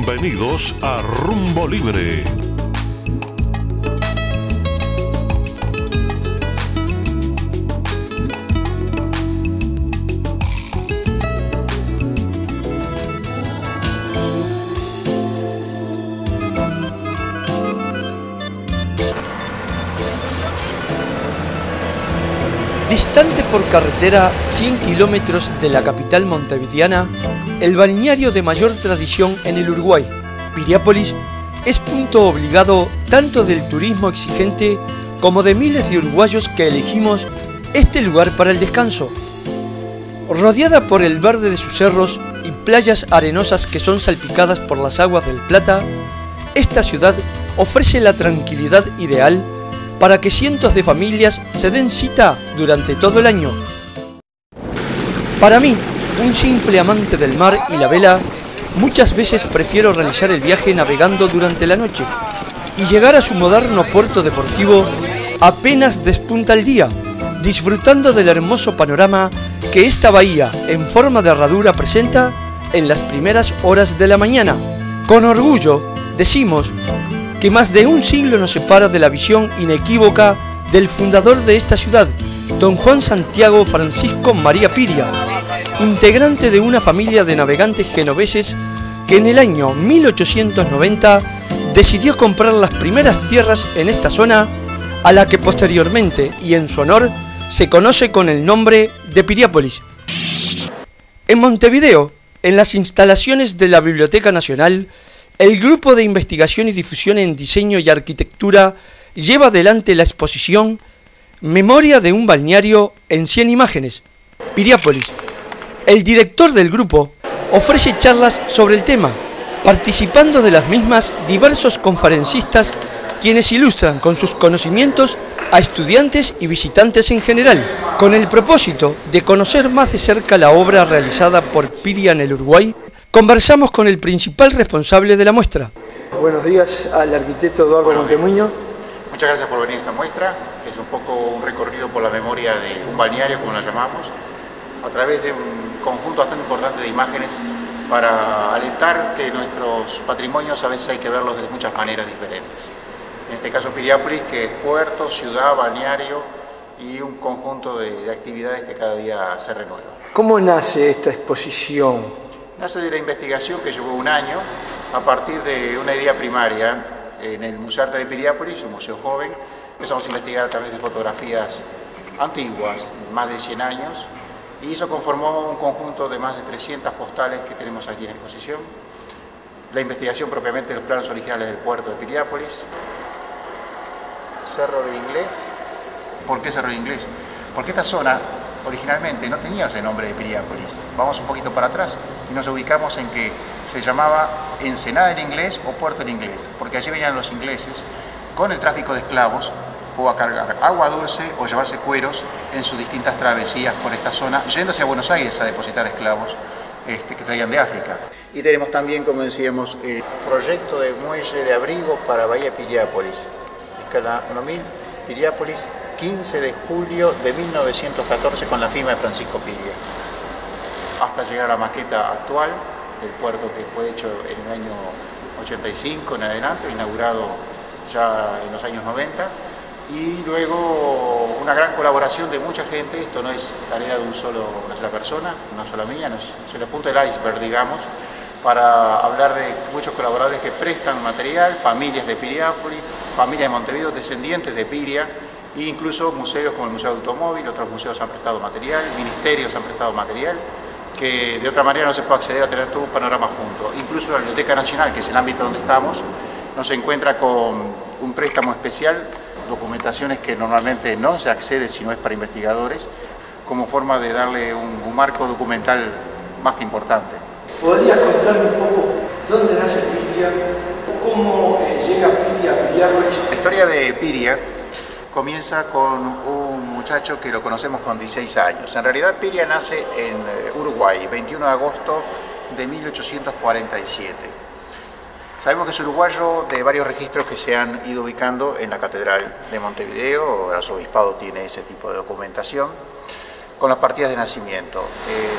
Bienvenidos a Rumbo Libre. Distante por carretera 100 kilómetros de la capital montevideana, el balneario de mayor tradición en el Uruguay, Piriápolis, es punto obligado tanto del turismo exigente como de miles de uruguayos que elegimos este lugar para el descanso. Rodeada por el verde de sus cerros y playas arenosas que son salpicadas por las aguas del Plata, esta ciudad ofrece la tranquilidad ideal para que cientos de familias se den cita durante todo el año. Para mí, un simple amante del mar y la vela, muchas veces prefiero realizar el viaje navegando durante la noche y llegar a su moderno puerto deportivo apenas despunta el día, disfrutando del hermoso panorama que esta bahía en forma de herradura presenta en las primeras horas de la mañana. Con orgullo decimos que más de un siglo nos separa de la visión inequívoca del fundador de esta ciudad, don Juan Santiago Francisco María Piria, integrante de una familia de navegantes genoveses que en el año 1890 decidió comprar las primeras tierras en esta zona, a la que posteriormente y en su honor se conoce con el nombre de Piriápolis. En Montevideo, en las instalaciones de la Biblioteca Nacional, el Grupo de Investigación y Difusión en Diseño y Arquitectura lleva adelante la exposición Memoria de un balneario en 100 imágenes, Piriápolis. El director del grupo ofrece charlas sobre el tema, participando de las mismas diversos conferencistas quienes ilustran con sus conocimientos a estudiantes y visitantes en general, con el propósito de conocer más de cerca la obra realizada por Piria en el Uruguay. Conversamos con el principal responsable de la muestra. Buenos días al arquitecto Eduardo Montemuño. Muchas gracias por venir a esta muestra, que es un poco un recorrido por la memoria de un balneario, como la llamamos, a través de un conjunto bastante importante de imágenes para alentar que nuestros patrimonios a veces hay que verlos de muchas maneras diferentes. En este caso Piriápolis, que es puerto, ciudad, balneario y un conjunto de actividades que cada día se renuevan. ¿Cómo nace esta exposición? Nace de la investigación que llevó un año a partir de una idea primaria en el Museo Arte de Piriápolis, un museo joven. Empezamos a investigar a través de fotografías antiguas, más de 100 años, y eso conformó un conjunto de más de 300 postales que tenemos aquí en exposición. La investigación propiamente de los planos originales del puerto de Piriápolis. Cerro de Inglés. ¿Por qué Cerro de Inglés? Porque esta zona originalmente no tenía ese nombre de Piriápolis. Vamos un poquito para atrás y nos ubicamos en que se llamaba Ensenada del Inglés o Puerto del Inglés, porque allí venían los ingleses con el tráfico de esclavos o a cargar agua dulce o llevarse cueros en sus distintas travesías por esta zona, yéndose a Buenos Aires a depositar esclavos que traían de África. Y tenemos también, como decíamos, el proyecto de muelle de abrigo para Bahía Piriápolis, escala 1000, Piriápolis, 15 de julio de 1914 con la firma de Francisco Piria, hasta llegar a la maqueta actual del puerto que fue hecho en el año 85 en adelante, inaugurado ya en los años 90, y luego una gran colaboración de mucha gente. Esto no es tarea de una sola persona, una sola mía, no es la punta del iceberg, digamos, para hablar de muchos colaboradores que prestan material, familias de Piriápolis, familias de Montevideo, descendientes de Piria, e incluso museos como el Museo de Automóvil, otros museos han prestado material, ministerios han prestado material, que de otra manera no se puede acceder a tener todo un panorama junto. Incluso la Biblioteca Nacional, que es el ámbito donde estamos, nos encuentra con un préstamo especial, documentaciones que normalmente no se accede si no es para investigadores, como forma de darle un marco documental más que importante. ¿Podrías contarme un poco dónde nace Piria? ¿Cómo llega Piria a Piriápolis? La historia de Piria comienza con un muchacho que lo conocemos con 16 años. En realidad Piria nace en Uruguay, 21 de agosto de 1847. Sabemos que es uruguayo de varios registros que se han ido ubicando en la Catedral de Montevideo. El arzobispado tiene ese tipo de documentación con las partidas de nacimiento.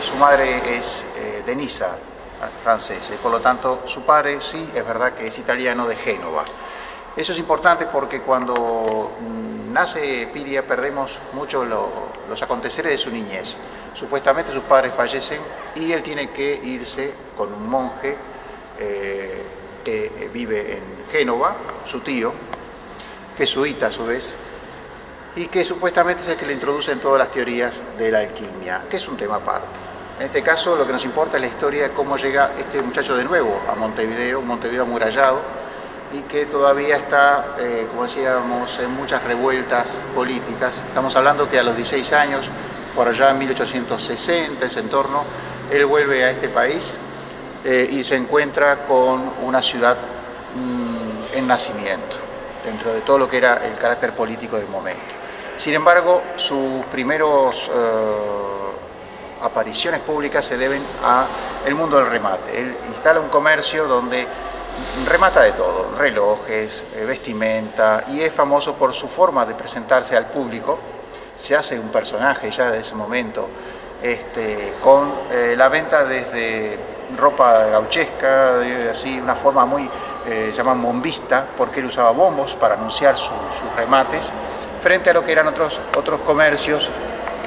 Su madre es de Niza, franceses. Por lo tanto, su padre sí, es verdad que es italiano, de Génova. Eso es importante porque cuando nace Piria perdemos mucho los aconteceres de su niñez. Supuestamente sus padres fallecen y él tiene que irse con un monje que vive en Génova, su tío, jesuita a su vez, y que supuestamente es el que le introduce en todas las teorías de la alquimia, que es un tema aparte. En este caso lo que nos importa es la historia de cómo llega este muchacho de nuevo a Montevideo, un Montevideo amurallado, y que todavía está, como decíamos, en muchas revueltas políticas. Estamos hablando que a los 16 años, por allá en 1860, ese entorno, él vuelve a este país y se encuentra con una ciudad en nacimiento, dentro de todo lo que era el carácter político del momento. Sin embargo, sus primeros apariciones públicas se deben al mundo del remate. Él instala un comercio donde remata de todo, relojes, vestimenta, y es famoso por su forma de presentarse al público. Se hace un personaje ya desde ese momento, con la venta desde ropa gauchesca, así una forma muy, llaman bombista, porque él usaba bombos para anunciar sus remates, frente a lo que eran otros comercios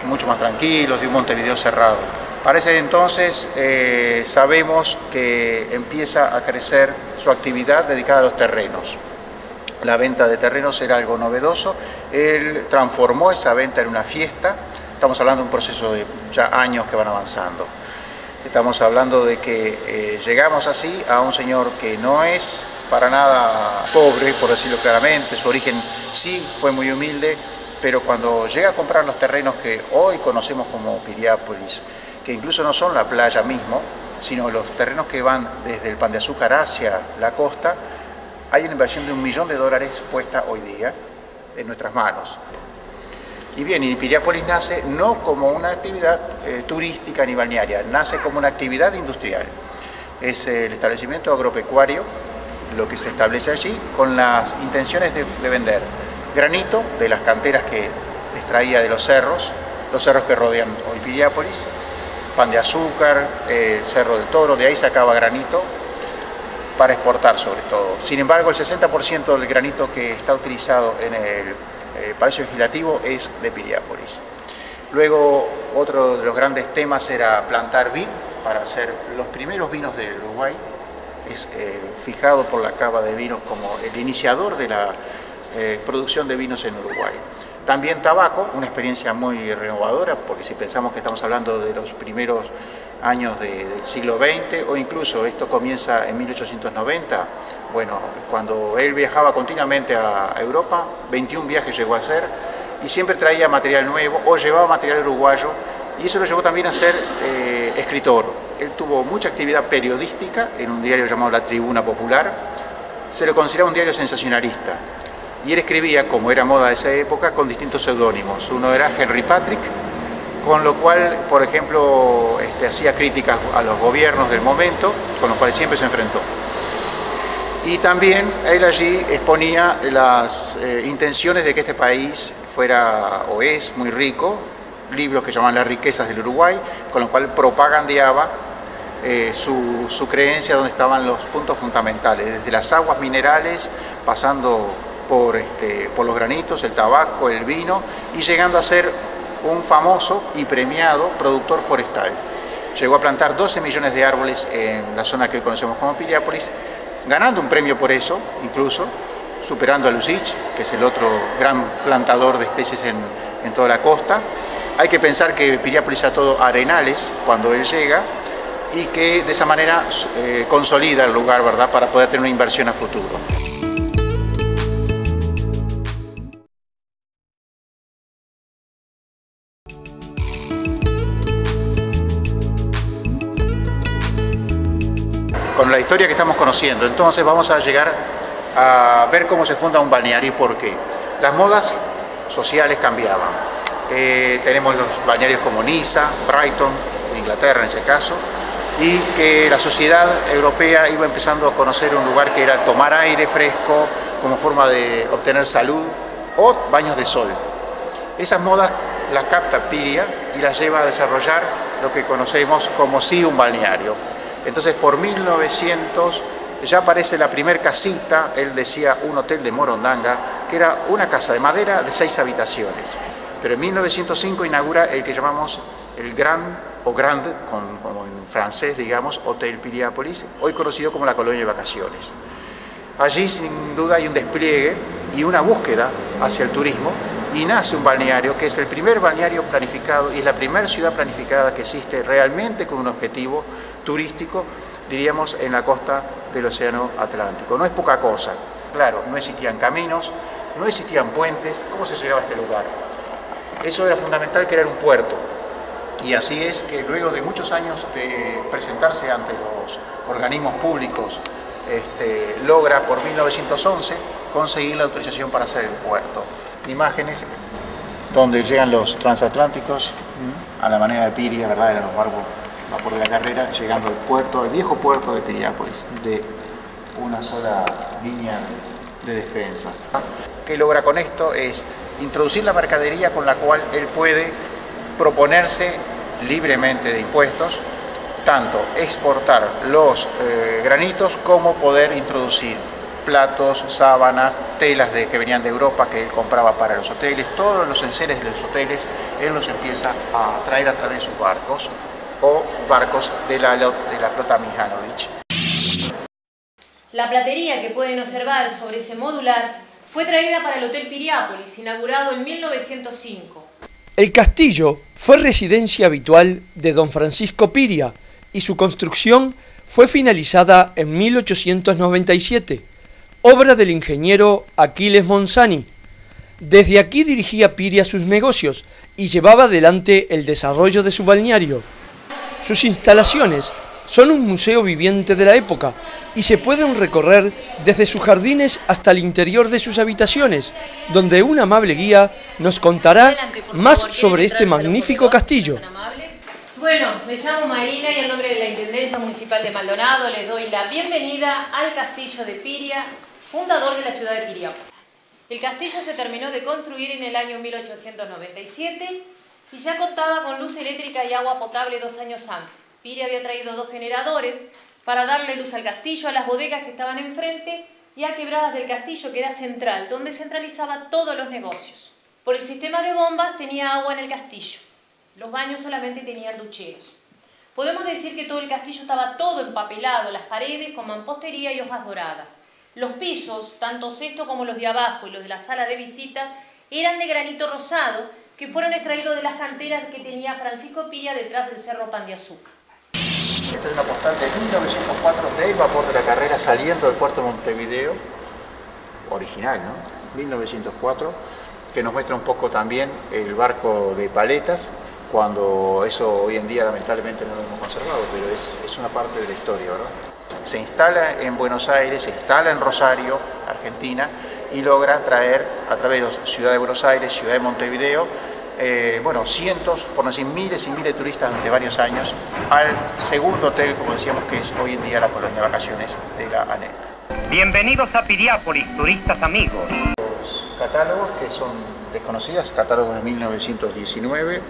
mucho más tranquilos, de un Montevideo cerrado. Para ese entonces sabemos que empieza a crecer su actividad dedicada a los terrenos. La venta de terrenos era algo novedoso, él transformó esa venta en una fiesta. Estamos hablando de un proceso de ya años que van avanzando. Estamos hablando de que llegamos así a un señor que no es para nada pobre, por decirlo claramente, su origen sí fue muy humilde, pero cuando llega a comprar los terrenos que hoy conocemos como Piriápolis, que incluso no son la playa mismo, sino los terrenos que van desde el Pan de Azúcar hacia la costa, hay una inversión de $1 millón puesta hoy día en nuestras manos. Y bien, y Piriápolis nace no como una actividad turística ni balnearia, nace como una actividad industrial. Es el establecimiento agropecuario lo que se establece allí con las intenciones de vender granito de las canteras que extraía de los cerros que rodean hoy Piriápolis, Pan de Azúcar, el Cerro del Toro, de ahí sacaba granito para exportar sobre todo. Sin embargo, el 60% del granito que está utilizado en el Palacio Legislativo es de Piriápolis. Luego, otro de los grandes temas era plantar vid para hacer los primeros vinos del Uruguay. Es fijado por la Cava de Vinos como el iniciador de la producción de vinos en Uruguay. También tabaco, una experiencia muy renovadora, porque si pensamos que estamos hablando de los primeros años del siglo XX, o incluso esto comienza en 1890, bueno, cuando él viajaba continuamente a Europa, 21 viajes llegó a hacer, y siempre traía material nuevo, o llevaba material uruguayo, y eso lo llevó también a ser escritor. Él tuvo mucha actividad periodística en un diario llamado La Tribuna Popular, se lo consideraba un diario sensacionalista, y él escribía, como era moda de esa época, con distintos seudónimos. Uno era Henry Patrick, con lo cual, por ejemplo, hacía críticas a los gobiernos del momento, con los cuales siempre se enfrentó. Y también él allí exponía las intenciones de que este país fuera o es muy rico, libros que llaman Las riquezas del Uruguay, con lo cual propagandeaba su creencia donde estaban los puntos fundamentales, desde las aguas minerales, pasando por los granitos, el tabaco, el vino, y llegando a ser un famoso y premiado productor forestal. Llegó a plantar 12 millones de árboles en la zona que hoy conocemos como Piriápolis, ganando un premio por eso, incluso, superando a Lucic, que es el otro gran plantador de especies en toda la costa. Hay que pensar que Piriápolis era todo arenales cuando él llega, y que de esa manera consolida el lugar, ¿verdad?, para poder tener una inversión a futuro. Con la historia que estamos conociendo, entonces vamos a llegar a ver cómo se funda un balneario y por qué. Las modas sociales cambiaban. Tenemos los balnearios como Niza, Brighton, Inglaterra en ese caso, y que la sociedad europea iba empezando a conocer un lugar que era tomar aire fresco como forma de obtener salud, o baños de sol. Esas modas las capta Piria y las lleva a desarrollar lo que conocemos como sí un balneario. Entonces por 1900 ya aparece la primer casita, él decía un hotel de Morondanga, que era una casa de madera de 6 habitaciones. Pero en 1905 inaugura el que llamamos el Grand o Grande, como en francés, digamos, Hotel Piriápolis, hoy conocido como la colonia de vacaciones. Allí sin duda hay un despliegue y una búsqueda hacia el turismo y nace un balneario que es el primer balneario planificado y es la primera ciudad planificada que existe realmente con un objetivo turístico, diríamos, en la costa del Océano Atlántico. No es poca cosa. Claro, no existían caminos, no existían puentes. ¿Cómo se llegaba a este lugar? Eso era fundamental, crear un puerto. Y así es que luego de muchos años de presentarse ante los organismos públicos, logra por 1911 conseguir la autorización para hacer el puerto. Imágenes donde llegan los transatlánticos a la manera de Piria, ¿verdad? Eran los barcos vapor de la carrera, llegando al puerto, al viejo puerto de Piriápolis, de una sola línea de defensa. ¿Qué logra con esto? Es introducir la mercadería con la cual él puede proponerse libremente de impuestos, tanto exportar los granitos como poder introducir platos, sábanas, telas que venían de Europa que él compraba para los hoteles, todos los enseres de los hoteles él los empieza a traer a través de sus barcos o barcos de la flota Mihanovic. La platería que pueden observar sobre ese modular fue traída para el Hotel Piriápolis, inaugurado en 1905. El castillo fue residencia habitual de don Francisco Piria y su construcción fue finalizada en 1897, obra del ingeniero Aquiles Monzani. Desde aquí dirigía Piria sus negocios y llevaba adelante el desarrollo de su balneario. Sus instalaciones son un museo viviente de la época y se pueden recorrer desde sus jardines hasta el interior de sus habitaciones, donde un amable guía nos contará más sobre este magnífico castillo. Bueno, me llamo Marina y en nombre de la Intendencia Municipal de Maldonado les doy la bienvenida al castillo de Piria, fundador de la ciudad de Piriápolis. El castillo se terminó de construir en el año 1897 y ya contaba con luz eléctrica y agua potable 2 años antes. Piria había traído 2 generadores para darle luz al castillo, a las bodegas que estaban enfrente y a Quebradas del Castillo, que era central, donde centralizaba todos los negocios. Por el sistema de bombas tenía agua en el castillo. Los baños solamente tenían ducheros. Podemos decir que todo el castillo estaba todo empapelado, las paredes con mampostería y hojas doradas. Los pisos, tanto estos como los de abajo y los de la sala de visita, eran de granito rosado, que fueron extraídos de las canteras que tenía Francisco Piria detrás del Cerro Pan de Azúcar. Esta es una postal de 1904 del vapor de la carrera saliendo del puerto de Montevideo, original, ¿no? 1904, que nos muestra un poco también el barco de paletas, cuando eso hoy en día lamentablemente no lo hemos conservado, pero es una parte de la historia, ¿verdad? Se instala en Buenos Aires, se instala en Rosario, Argentina, y logra traer a través de Ciudad de Buenos Aires, Ciudad de Montevideo, cientos, por no decir miles y miles de turistas durante varios años al segundo hotel, como decíamos, que es hoy en día la colonia de vacaciones de la ANEP. Bienvenidos a Piriápolis, turistas amigos. Los catálogos que son desconocidos, catálogos de 1919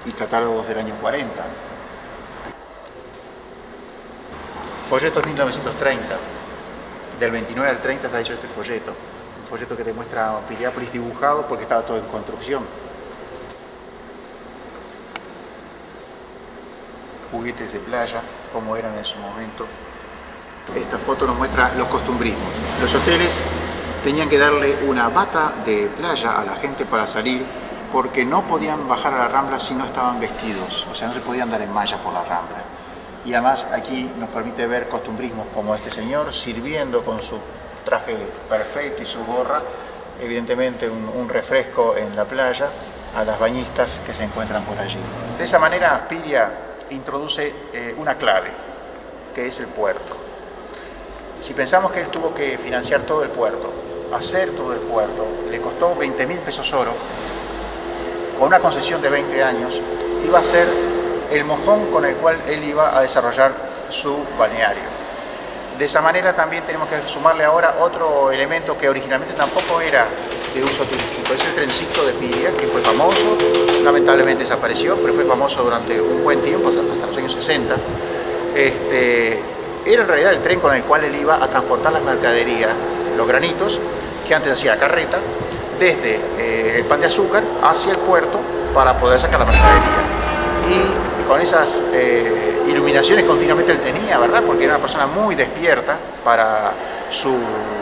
y catálogos del año 40. Folletos 1930, del 29 al 30 está hecho este folleto. Un folleto que te muestra Piriápolis dibujado porque estaba todo en construcción. Juguetes de playa, como eran en su momento. Esta foto nos muestra los costumbrismos. Los hoteles tenían que darle una bata de playa a la gente para salir porque no podían bajar a la Rambla si no estaban vestidos, o sea, no se podían andar en malla por la Rambla. Y además aquí nos permite ver costumbrismos como este señor sirviendo con su traje perfecto y su gorra, evidentemente un refresco en la playa a las bañistas que se encuentran por allí. De esa manera Piria introduce una clave, que es el puerto. Si pensamos que él tuvo que financiar todo el puerto, hacer todo el puerto, le costó 20.000 pesos oro, con una concesión de 20 años, iba a ser el mojón con el cual él iba a desarrollar su balneario. De esa manera también tenemos que sumarle ahora otro elemento que originalmente tampoco era de uso turístico, es el trencito de Piria, que fue famoso, lamentablemente desapareció, pero fue famoso durante un buen tiempo, hasta los años 60. Era en realidad el tren con el cual él iba a transportar las mercaderías, los granitos, que antes hacía carreta, desde el Pan de Azúcar hacia el puerto para poder sacar la mercadería. Y con esas iluminaciones continuamente él tenía, ¿verdad? Porque era una persona muy despierta para su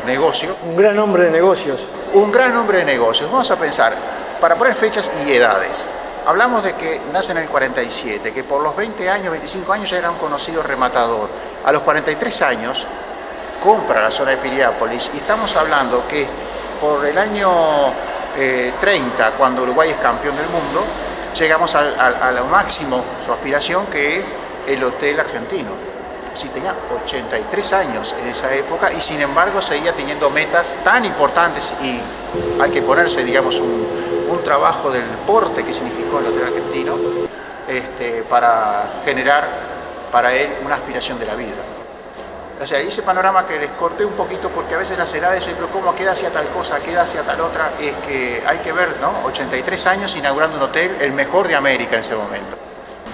negocio. Un gran hombre de negocios. Un gran hombre de negocios. Vamos a pensar, para poner fechas y edades. Hablamos de que nace en el 47, que por los 20 años, 25 años ya era un conocido rematador. A los 43 años compra la zona de Piriápolis y estamos hablando que por el año 30, cuando Uruguay es campeón del mundo, llegamos a lo máximo, su aspiración, que es el Hotel Argentino. Sí, tenía 83 años en esa época y sin embargo seguía teniendo metas tan importantes y hay que ponerse, digamos, un trabajo del porte que significó el Hotel Argentino para generar para él una aspiración de la vida. O sea, ese panorama que les corté un poquito porque a veces las edades, pero ¿cómo queda hacia tal cosa, queda hacia tal otra? Es que hay que ver, ¿no? 83 años inaugurando un hotel, el mejor de América en ese momento.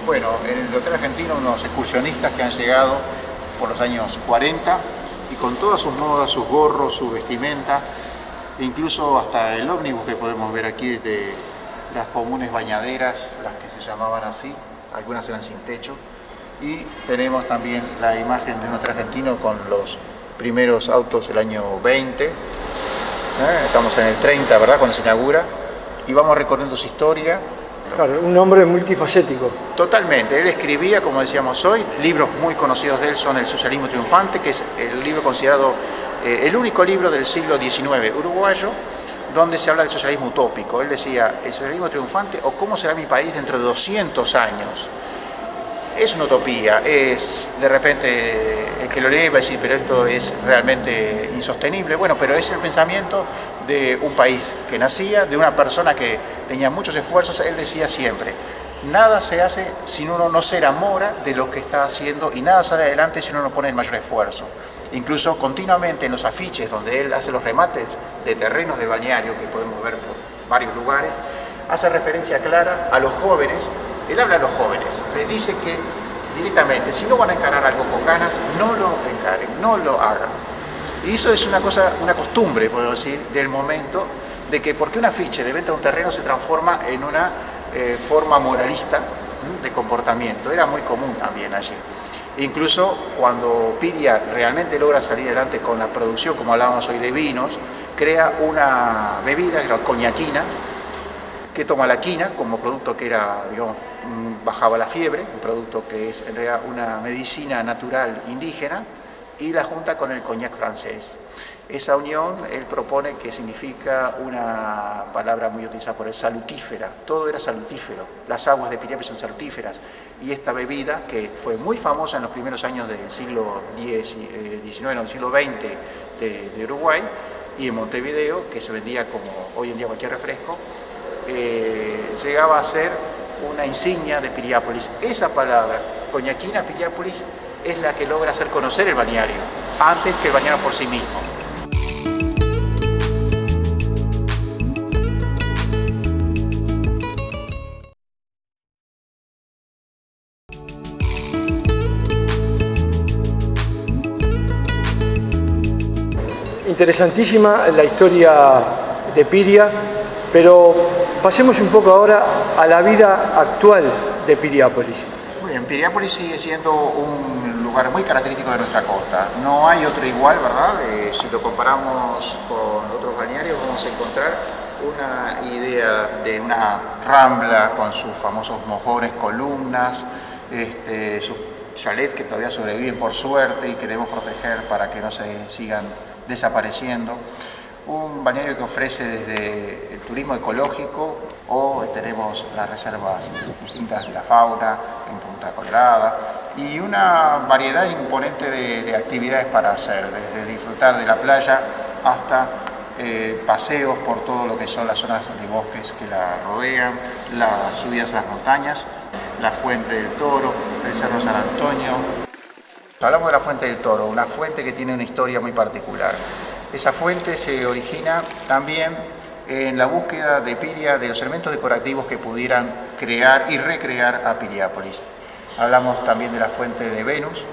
Bueno, en el Hotel Argentino unos excursionistas que han llegado por los años 40 y con todas sus modas, sus gorros, su vestimenta, incluso hasta el ómnibus que podemos ver aquí de las comunes bañaderas, las que se llamaban así, algunas eran sin techo. Y tenemos también la imagen de un hotel argentino con los primeros autos del año 20. Estamos en el 30, ¿verdad?, cuando se inaugura. Y vamos recorriendo su historia. Claro, un hombre multifacético. Totalmente. Él escribía, como decíamos hoy, libros muy conocidos de él son El socialismo triunfante, que es el libro considerado el único libro del siglo XIX uruguayo, donde se habla del socialismo utópico. Él decía, el socialismo triunfante o cómo será mi país dentro de 200 años. Es una utopía, es de repente el que lo lee va a decir, pero esto es realmente insostenible. Bueno, pero es el pensamiento de un país que nacía, de una persona que tenía muchos esfuerzos. Él decía siempre, nada se hace si uno no se enamora de lo que está haciendo y nada sale adelante si uno no pone el mayor esfuerzo. Incluso continuamente en los afiches donde él hace los remates de terrenos del balneario, que podemos ver por varios lugares, hace referencia clara a los jóvenes. Él habla a los jóvenes, les dice que directamente, si no van a encarar algo con ganas, no lo encaren, no lo hagan. Y eso es una cosa, una costumbre, puedo decir, del momento, de que porque un afiche de venta de un terreno se transforma en una forma moralista de comportamiento. Era muy común también allí. Incluso cuando Piria realmente logra salir adelante con la producción, como hablábamos hoy de vinos, crea una bebida, la coñaquina, que toma la quina como producto que era, digamos, bajaba la fiebre, un producto que es en realidad una medicina natural indígena, y la junta con el coñac francés. Esa unión él propone que significa una palabra muy utilizada por él, salutífera. Todo era salutífero, las aguas de Piriápolis son salutíferas, y esta bebida, que fue muy famosa en los primeros años del siglo XIX, no, del siglo XX de Uruguay, y en Montevideo, que se vendía como hoy en día cualquier refresco, llegaba a ser una insignia de Piriápolis. Esa palabra, coñaquina Piriápolis, es la que logra hacer conocer el balneario, antes que el balneario por sí mismo. Interesantísima la historia de Piria, pero pasemos un poco ahora a la vida actual de Piriápolis. Muy bien, Piriápolis sigue siendo un lugar muy característico de nuestra costa. No hay otro igual, ¿verdad? Si lo comparamos con otros balnearios, vamos a encontrar una idea de una rambla con sus famosos mojones, columnas, sus chalets que todavía sobreviven por suerte y que debemos proteger para que no se sigan desapareciendo. Un balneario que ofrece desde el turismo ecológico o tenemos las reservas distintas de la fauna en Punta Colorada y una variedad imponente de actividades para hacer, desde disfrutar de la playa hasta paseos por todo lo que son las zonas de bosques que la rodean, las subidas a las montañas, la Fuente del Toro, el Cerro San Antonio. Hablamos de la Fuente del Toro, una fuente que tiene una historia muy particular. Esa fuente se origina también en la búsqueda de Piria de los elementos decorativos que pudieran crear y recrear a Piriápolis. Hablamos también de la fuente de Venus,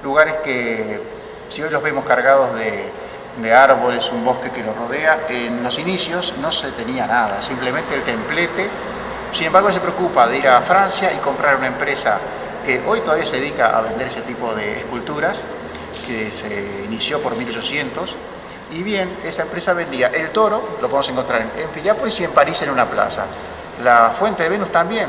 lugares que si hoy los vemos cargados de árboles, un bosque que los rodea, en los inicios no se tenía nada, simplemente el templete. Sin embargo, se preocupa de ir a Francia y comprar una empresa que hoy todavía se dedica a vender ese tipo de esculturas, que se inició por 1800, y bien, esa empresa vendía el toro, lo podemos encontrar en Piriápolis y en París en una plaza. La fuente de Venus también,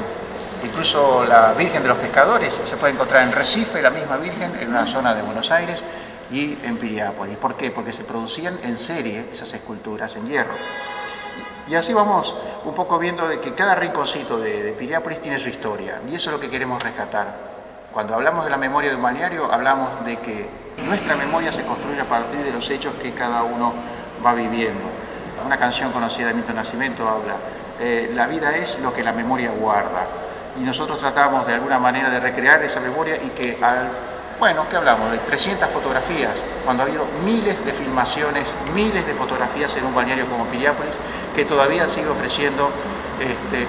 incluso la Virgen de los Pescadores, se puede encontrar en Recife, la misma Virgen, en una zona de Buenos Aires, y en Piriápolis. ¿Por qué? Porque se producían en serie esas esculturas en hierro. Y así vamos un poco viendo de que cada rinconcito de Piriápolis tiene su historia, y eso es lo que queremos rescatar. Cuando hablamos de la memoria de un balneario, hablamos de que nuestra memoria se construye a partir de los hechos que cada uno va viviendo. Una canción conocida de Milton Nascimento habla, la vida es lo que la memoria guarda, y nosotros tratamos de alguna manera de recrear esa memoria y que bueno, ¿qué hablamos? De 300 fotografías, cuando ha habido miles de filmaciones, miles de fotografías en un balneario como Piriápolis, que todavía sigue ofreciendo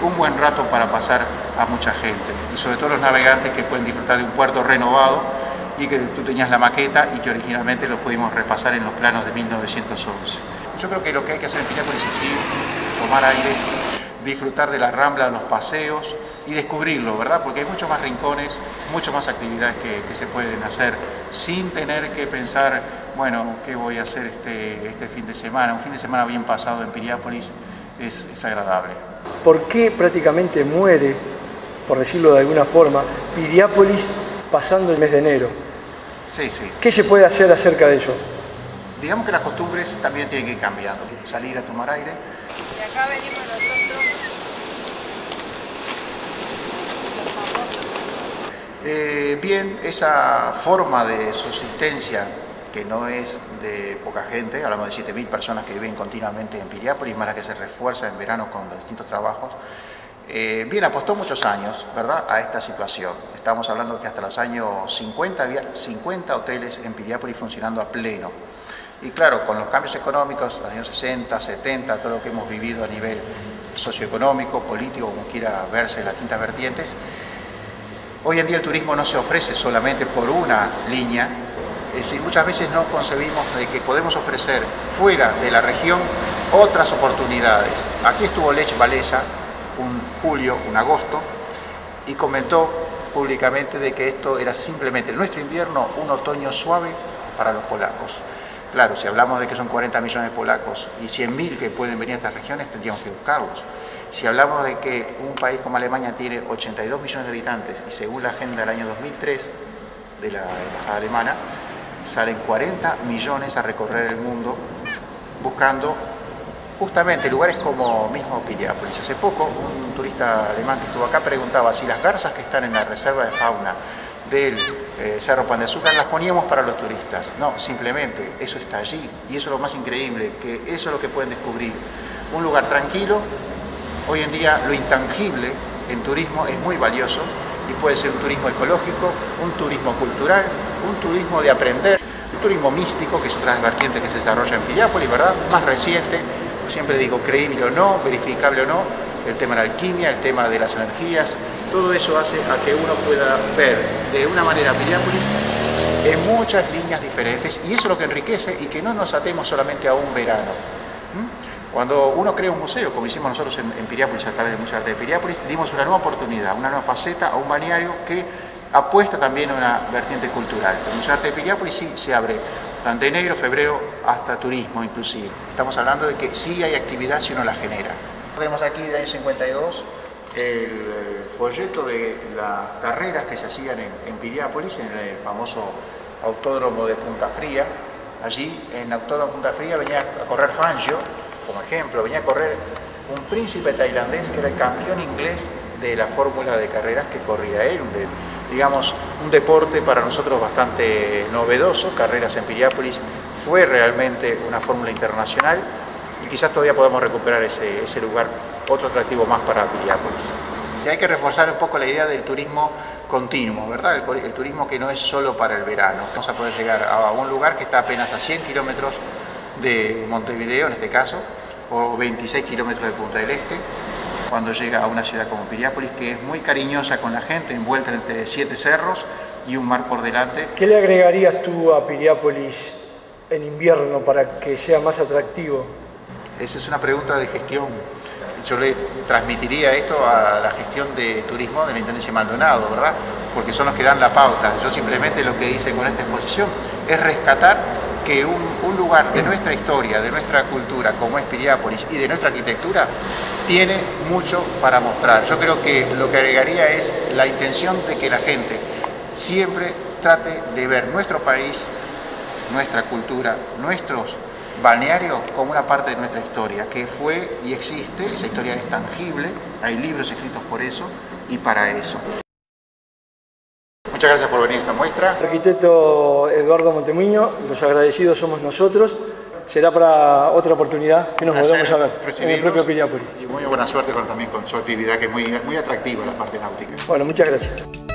un buen rato para pasar a mucha gente, y sobre todo los navegantes que pueden disfrutar de un puerto renovado y que tú tenías la maqueta y que originalmente lo pudimos repasar en los planos de 1911. Yo creo que lo que hay que hacer en Piriápolis es ir, tomar aire, disfrutar de la rambla, los paseos y descubrirlo, ¿verdad? Porque hay muchos más rincones, muchas más actividades que se pueden hacer sin tener que pensar, bueno, ¿qué voy a hacer este fin de semana? Un fin de semana bien pasado en Piriápolis es agradable. ¿Por qué prácticamente muere, por decirlo de alguna forma, Piriápolis pasando el mes de enero? Sí, sí. ¿Qué se puede hacer acerca de eso? Digamos que las costumbres también tienen que ir cambiando. Salir a tomar aire. Y acá venimos nosotros, los famosos. Bien, esa forma de subsistencia, que no es de poca gente, hablamos de 7.000 personas que viven continuamente en Piriápolis, más la que se refuerza en verano con los distintos trabajos, bien, apostó muchos años, ¿verdad?, a esta situación. Estamos hablando que hasta los años 50 había 50 hoteles en Piriápolis funcionando a pleno. Y claro, con los cambios económicos, los años 60, 70, todo lo que hemos vivido a nivel socioeconómico, político, como quiera verse en las distintas vertientes, hoy en día el turismo no se ofrece solamente por una línea, es decir, muchas veces no concebimos de que podemos ofrecer fuera de la región otras oportunidades. Aquí estuvo Lech Walesa un julio, un agosto, y comentó públicamente de que esto era simplemente nuestro invierno, un otoño suave para los polacos. Claro, si hablamos de que son 40 millones de polacos y 100.000 que pueden venir a estas regiones, tendríamos que buscarlos. Si hablamos de que un país como Alemania tiene 82 millones de habitantes y según la agenda del año 2003 de la embajada alemana, salen 40 millones a recorrer el mundo buscando justamente lugares como mismo Piriápolis. Hace poco un turista alemán que estuvo acá preguntaba si las garzas que están en la reserva de fauna del Cerro Pan de Azúcar las poníamos para los turistas. No, simplemente eso está allí, y eso es lo más increíble, que eso es lo que pueden descubrir. Un lugar tranquilo. Hoy en día lo intangible en turismo es muy valioso, y puede ser un turismo ecológico, un turismo cultural, un turismo de aprender, un turismo místico, que es otra vertiente que se desarrolla en Piriápolis, ¿verdad?, más reciente. Siempre digo creíble o no, verificable o no, el tema de la alquimia, el tema de las energías, todo eso hace a que uno pueda ver de una manera Piriápolis en muchas líneas diferentes, y eso es lo que enriquece, y que no nos atemos solamente a un verano. Cuando uno crea un museo, como hicimos nosotros en Piriápolis a través del Museo de Arte de Piriápolis, dimos una nueva oportunidad, una nueva faceta a un balneario que apuesta también a una vertiente cultural. El Museo de Arte de Piriápolis sí se abre tanto enero, febrero, hasta turismo inclusive. Estamos hablando de que sí hay actividad si uno la genera. Tenemos aquí del año 52 el folleto de las carreras que se hacían en Piriápolis, en el famoso autódromo de Punta Fría. Allí en el autódromo de Punta Fría venía a correr Fangio, como ejemplo, venía a correr un príncipe tailandés que era el campeón inglés de la fórmula de carreras que corría él, digamos, un deporte para nosotros bastante novedoso. Carreras en Piriápolis fue realmente una fórmula internacional, y quizás todavía podamos recuperar ese lugar, otro atractivo más para Piriápolis. Y hay que reforzar un poco la idea del turismo continuo, ¿verdad? El turismo que no es solo para el verano. Vamos a poder llegar a un lugar que está apenas a 100 kilómetros de Montevideo, en este caso, o 26 kilómetros de Punta del Este, cuando llega a una ciudad como Piriápolis, que es muy cariñosa con la gente, envuelta entre 7 cerros y un mar por delante. ¿Qué le agregarías tú a Piriápolis en invierno para que sea más atractivo? Esa es una pregunta de gestión. Yo le transmitiría esto a la gestión de turismo de la Intendencia Maldonado, ¿verdad? Porque son los que dan la pauta. Yo simplemente lo que hice con esta exposición es rescatar que un lugar de nuestra historia, de nuestra cultura, como es Piriápolis, y de nuestra arquitectura, tiene mucho para mostrar. Yo creo que lo que agregaría es la intención de que la gente siempre trate de ver nuestro país, nuestra cultura, nuestros balnearios como una parte de nuestra historia, que fue y existe. Esa historia es tangible, hay libros escritos por eso y para eso. Muchas gracias por venir a esta muestra. Arquitecto Eduardo Montemuño, los agradecidos somos nosotros. Será para otra oportunidad que nos volvamos a ver en el propio Piriápolis. Y muy buena suerte también con su actividad, que es muy atractiva, la parte náutica. Bueno, muchas gracias.